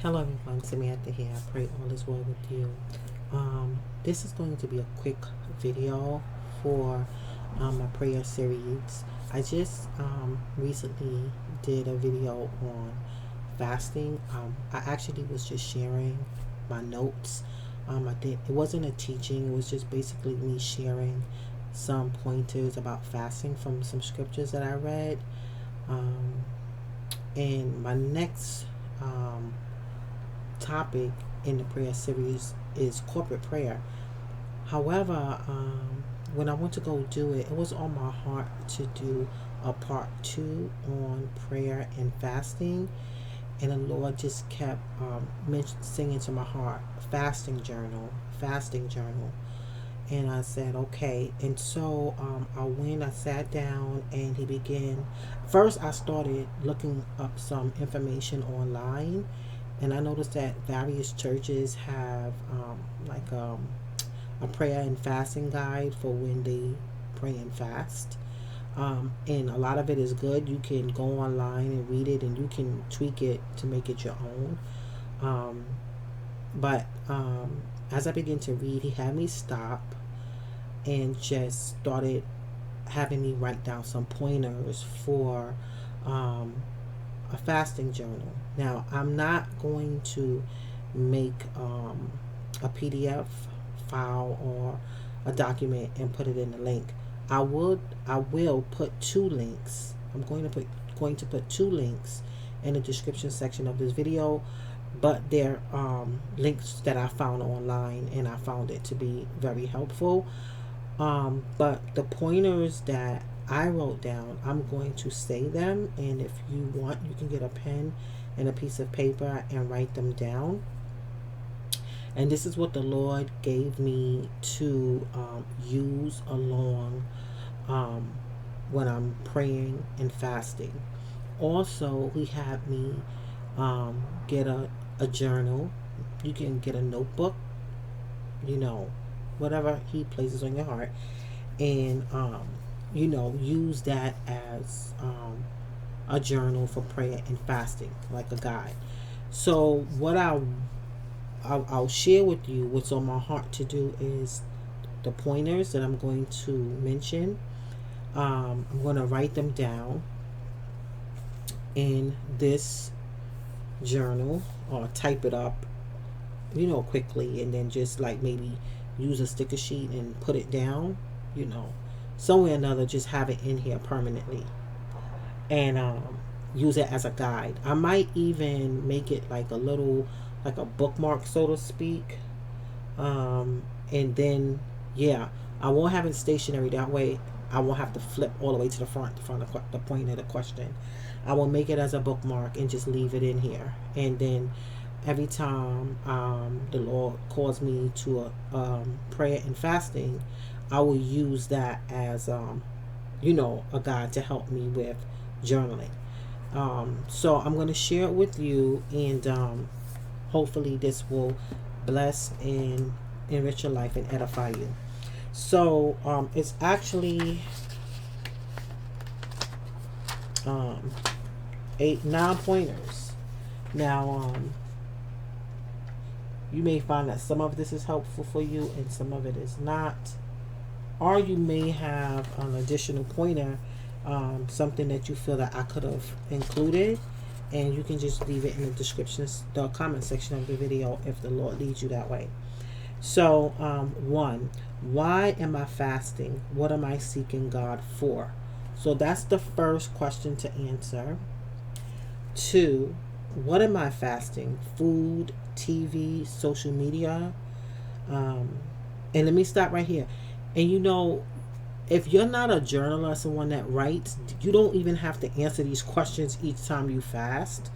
Hello everyone, Samantha here. I pray all is well with you. This is going to be a quick video for my prayer series. I just recently did a video on fasting. I actually was just sharing my notes. It wasn't a teaching. It was just basically me sharing some pointers about fasting from some scriptures that I read. And my next topic in the prayer series is corporate prayer. However, when I went to go do it, it was on my heart to do a part 2 on prayer and fasting. And the Lord just kept singing to my heart, fasting journal. And I said, okay. And so I sat down, and he began. First, I started looking up some information online, and I noticed that various churches have a prayer and fasting guide for when they pray and fast. And a lot of it is good. You can go online and read it, and you can tweak it to make it your own. But as I began to read, he had me stop and just started having me write down some pointers for a fasting journal. Now, I'm not going to make a PDF file or a document and put it in the link. I will put 2 links. I'm going to put 2 links in the description section of this video, but they're links that I found online, and I found it to be very helpful. But the pointers that I wrote down, I'm going to say them, and if you want, you can get a pen and a piece of paper and write them down. And this is what the Lord gave me to use along when I'm praying and fasting. Also, he had me get a journal. You can get a notebook, whatever he places on your heart, and use that as a journal for prayer and fasting, like a guide. So what I'll share with you, what's on my heart to do, is the pointers that I'm going to mention. I'm going to write them down in this journal, or type it up quickly, and then just like maybe use a sticker sheet and put it down, somewhere or another. Just have it in here permanently, and use it as a guide. I might even make it like a bookmark, so to speak. And then I won't have it stationary. That way I won't have to flip all the way to the front of the point of the question. I will make it as a bookmark and just leave it in here, and then every time the Lord calls me to a prayer and fasting, I will use that as a guide to help me with journaling. So I'm going to share it with you, and hopefully this will bless and enrich your life and edify you. So it's actually 9 pointers. Now you may find that some of this is helpful for you and some of it is not, or you may have an additional pointer, something that you feel that I could have included, and you can just leave it in the comment section of the video if the Lord leads you that way. So 1, why am I fasting? What am I seeking God for? So that's the first question to answer. 2, what am I fasting? Food, TV, social media. And let me stop right here. And if you're not a journaler or someone that writes, you don't even have to answer these questions each time you fast.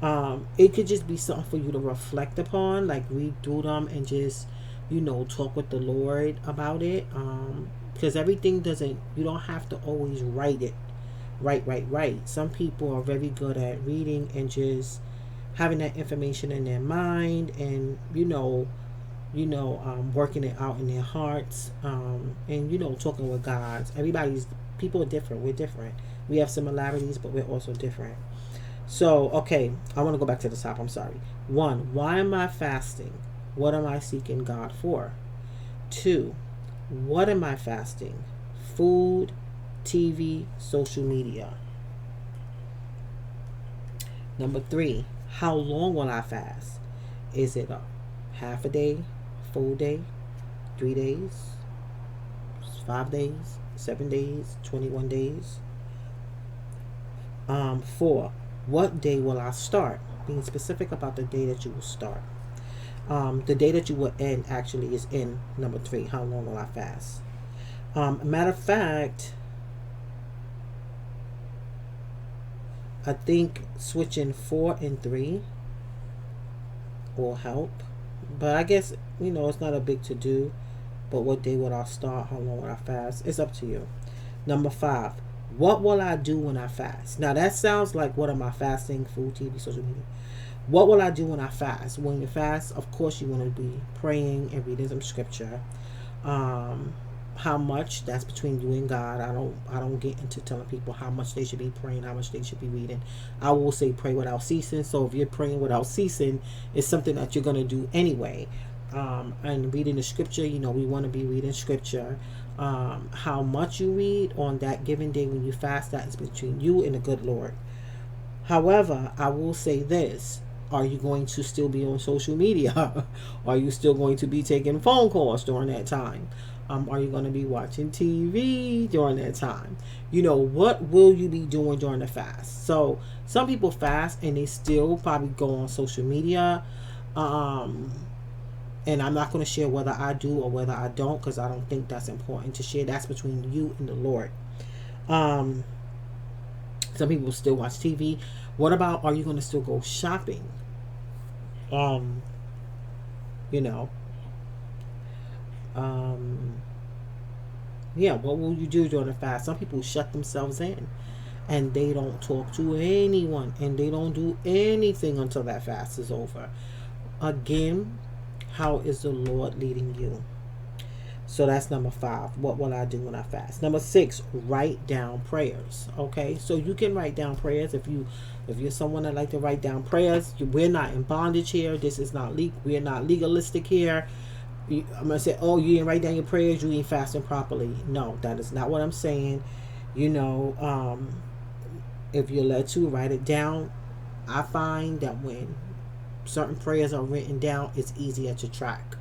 It could just be something for you to reflect upon, like read through them and just talk with the Lord about it. Because everything you don't have to always write it. Right. Some people are very good at reading and just having that information in their mind, and working it out in their hearts, and talking with God. People are different. We're different. We have similarities, but we're also different. So, okay, I want to go back to the top. I'm sorry. One, why am I fasting? What am I seeking God for? Two, what am I fasting? Food, TV, social media. Number three, how long will I fast? Is it a half a day, full day, 3 days, 5 days, 7 days, 21 days? Four, what day will I start? Being specific about the day that you will start. The day that you will end actually is in number three. How long will I fast? Matter of fact, I think switching 4 and 3 will help. But I guess, it's not a big to do. But what day will I start? How long will I fast? It's up to you. Number 5, what will I do when I fast? Now that sounds like, what am I fasting? Food, TV, social media. What will I do when I fast? When you fast, of course you want to be praying and reading some scripture. How much? That's between you and God. I don't get into telling people how much they should be praying, how much they should be reading. I will say pray without ceasing. So if you're praying without ceasing, it's something that you're going to do anyway. And reading the scripture, we want to be reading scripture. How much you read on that given day when you fast, that is between you and the good Lord. However, I will say this. Are you going to still be on social media? Are you still going to be taking phone calls during that time? Are you going to be watching TV during that time? What will you be doing during the fast? So some people fast and they still probably go on social media. And I'm not going to share whether I do or whether I don't, because I don't think that's important to share. That's between you and the Lord. Some people still watch TV. What about, are you going to still go shopping? Yeah, what will you do during the fast? Some people shut themselves in and they don't talk to anyone and they don't do anything until that fast is over. Again, how is the Lord leading you? So that's number 5. What will I do when I fast? Number 6, write down prayers. Okay, so you can write down prayers if you're someone that like to write down prayers. We're not in bondage here. This is not we're not legalistic here. I'm gonna say, oh, you didn't write down your prayers, you ain't fasting properly. No, that is not what I'm saying. If you're led to write it down, I find that when certain prayers are written down, it's easier to track.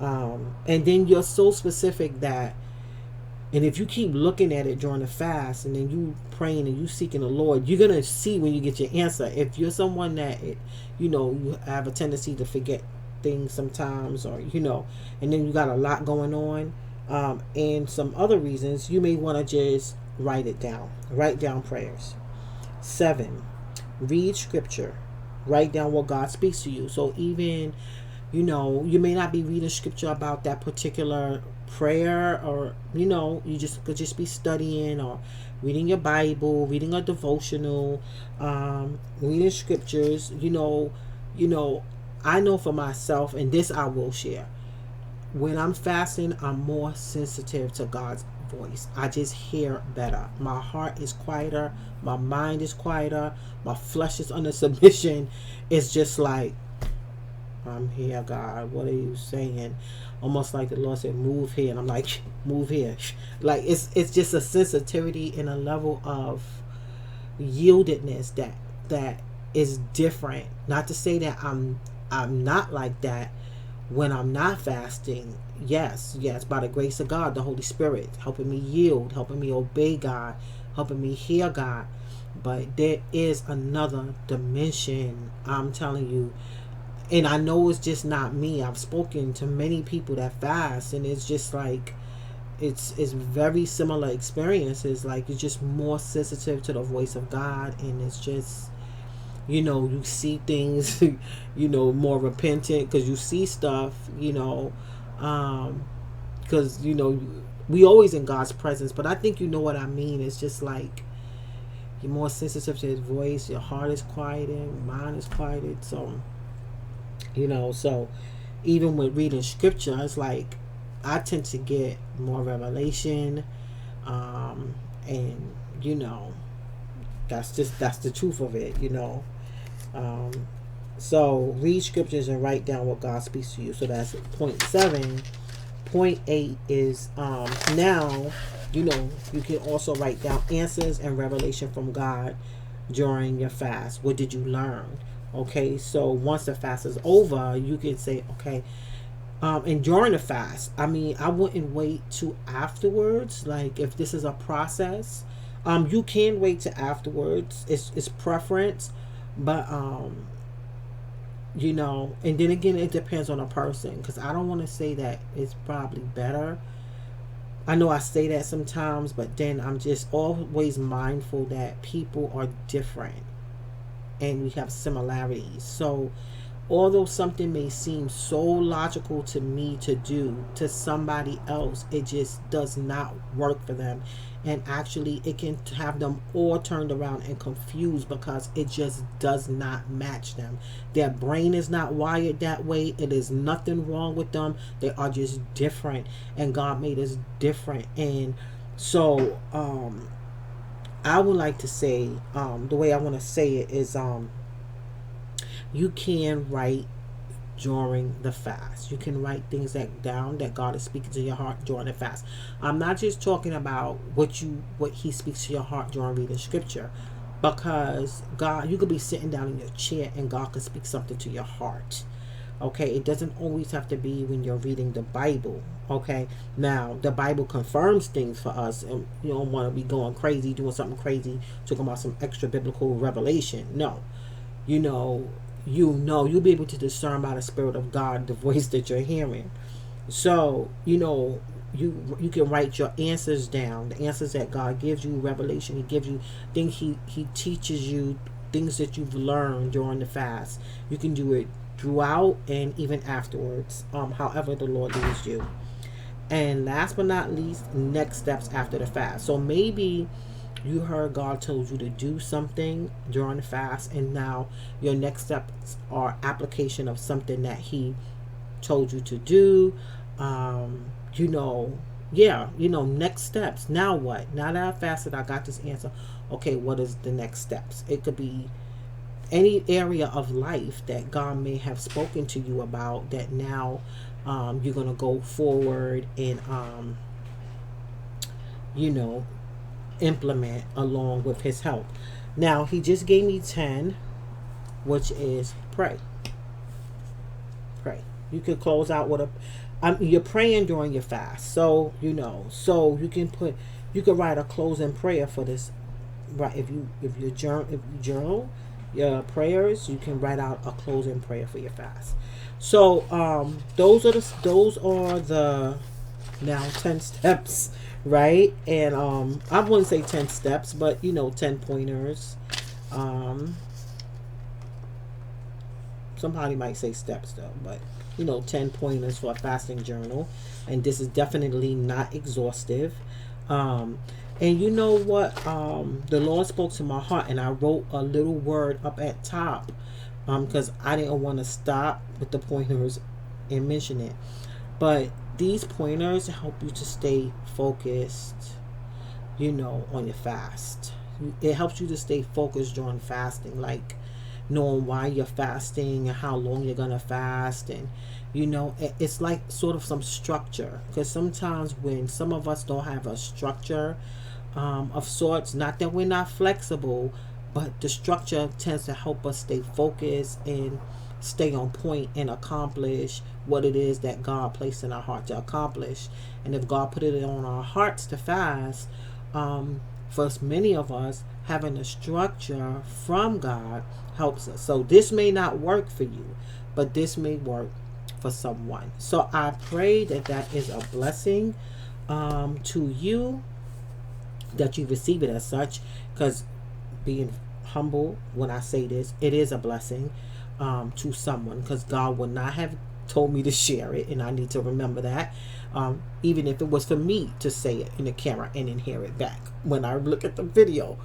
And then you're so specific that, and if you keep looking at it during the fast and then you praying and you seeking the Lord, you're going to see when you get your answer. If you're someone that, you have a tendency to forget things sometimes, or, and then you got a lot going on, and some other reasons, you may want to just write it down. Write down prayers. 7, read scripture. Write down what God speaks to you. So even, you may not be reading scripture about that particular prayer, or, you could just be studying or reading your Bible, reading a devotional, reading scriptures. I know for myself, and this I will share, when I'm fasting, I'm more sensitive to God's voice. I just hear better. My heart is quieter. My mind is quieter. My flesh is under submission. It's just like, I'm here, God. What are you saying? Almost like the Lord said, move here. And I'm like, move here. Like, it's just a sensitivity and a level of yieldedness that is different. Not to say that I'm not like that when I'm not fasting. Yes, by the grace of God, the Holy Spirit helping me yield, helping me obey God, helping me hear God. But there is another dimension, I'm telling you. And I know it's just not me. I've spoken to many people that fast, and it's just like, it's very similar experiences. Like, you're just more sensitive to the voice of God, and it's just, you see things, more repentant, because you see stuff, because, we always in God's presence, but I think you know what I mean. It's just like, you're more sensitive to his voice, your heart is quieted, your mind is quieted. So, so even with reading scripture, it's like, I tend to get more revelation, and, That's the truth of it, you know. So read scriptures and write down what God speaks to you. So that's point 7. Point 8 is now, you know, you can also write down answers and revelation from God during your fast. What did you learn? Okay, so once the fast is over, you can say, okay, and during the fast, I mean, I wouldn't wait till afterwards. Like if this is a process, you can wait till afterwards. It's preference, but you know, and then again, it depends on a person, because I don't want to say that it's probably better. I know I say that sometimes, but then I'm just always mindful that people are different and we have similarities. So although something may seem so logical to me to do, to somebody else it just does not work for them, and actually it can have them all turned around and confused because it just does not match them. Their brain is not wired that way. It is nothing wrong with them. They are just different, and God made us different. And so I would like to say, the way I want to say it is, you can write during the fast. You can write things down that God is speaking to your heart during the fast. I'm not just talking about what He speaks to your heart during reading scripture, because God, you could be sitting down in your chair and God could speak something to your heart. Okay, it doesn't always have to be when you're reading the Bible. Okay, now the Bible confirms things for us, and you don't want to be going crazy, doing something crazy, talking about some extra biblical revelation. No, you'll be able to discern by the Spirit of God the voice that you're hearing. So you can write your answers down, the answers that God gives you, revelation He gives you, things He teaches you, things that you've learned during the fast. You can do it throughout and even afterwards, however the Lord leads you. And last but not least, next steps after the fast. So maybe you heard God told you to do something during the fast, and now your next steps are application of something that He told you to do. Next steps. Now what? Now that I fasted, I got this answer. Okay, what is the next steps? It could be any area of life that God may have spoken to you about, that now you're going to go forward and implement along with His help. Now He just gave me 10, which is pray. You could close out with you're praying during your fast, so so you can write a closing prayer for this. Right, if you journal your prayers, you can write out a closing prayer for your fast. So those are the now 10 steps, right? And I wouldn't say 10 steps, but 10 pointers. Somebody might say steps though, but 10 pointers for a fasting journal. And this is definitely not exhaustive. And you know what? The Lord spoke to my heart, and I wrote a little word up at top, because I didn't want to stop with the pointers and mention it. But these pointers help you to stay focused, on your fast. It helps you to stay focused during fasting, like knowing why you're fasting and how long you're gonna fast, and it's like sort of some structure, because sometimes when some of us don't have a structure of sorts, not that we're not flexible, but the structure tends to help us stay focused and stay on point and accomplish what it is that God placed in our heart to accomplish. And if God put it on our hearts to fast, for many of us, having a structure from God helps us. So this may not work for you, but this may work for someone. So I pray that is a blessing to you, that you receive it as such, because being humble when I say this, it is a blessing to someone, because God would not have told me to share it, and I need to remember that, even if it was for me to say it in the camera and then hear it back when I look at the video.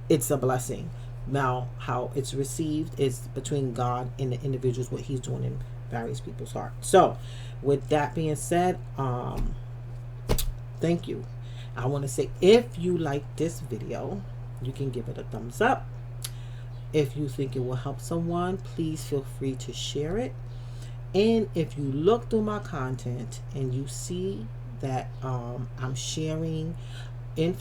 It's a blessing. Now how it's received is between God and the individuals, what He's doing in various people's hearts. So with that being said, thank you. I want to say, if you like this video, You can give it a thumbs up. If you think it will help someone, please feel free to share it. And if you look through my content and you see that I'm sharing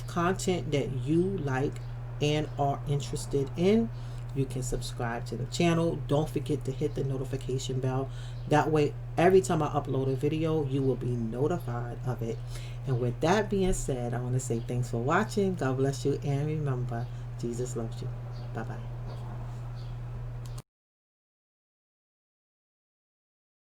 content that you like and are interested in, you can subscribe to the channel. Don't forget to hit the notification bell. That way, every time I upload a video, you will be notified of it. And with that being said, I want to say thanks for watching. God bless you. And remember, Jesus loves you. Bye-bye.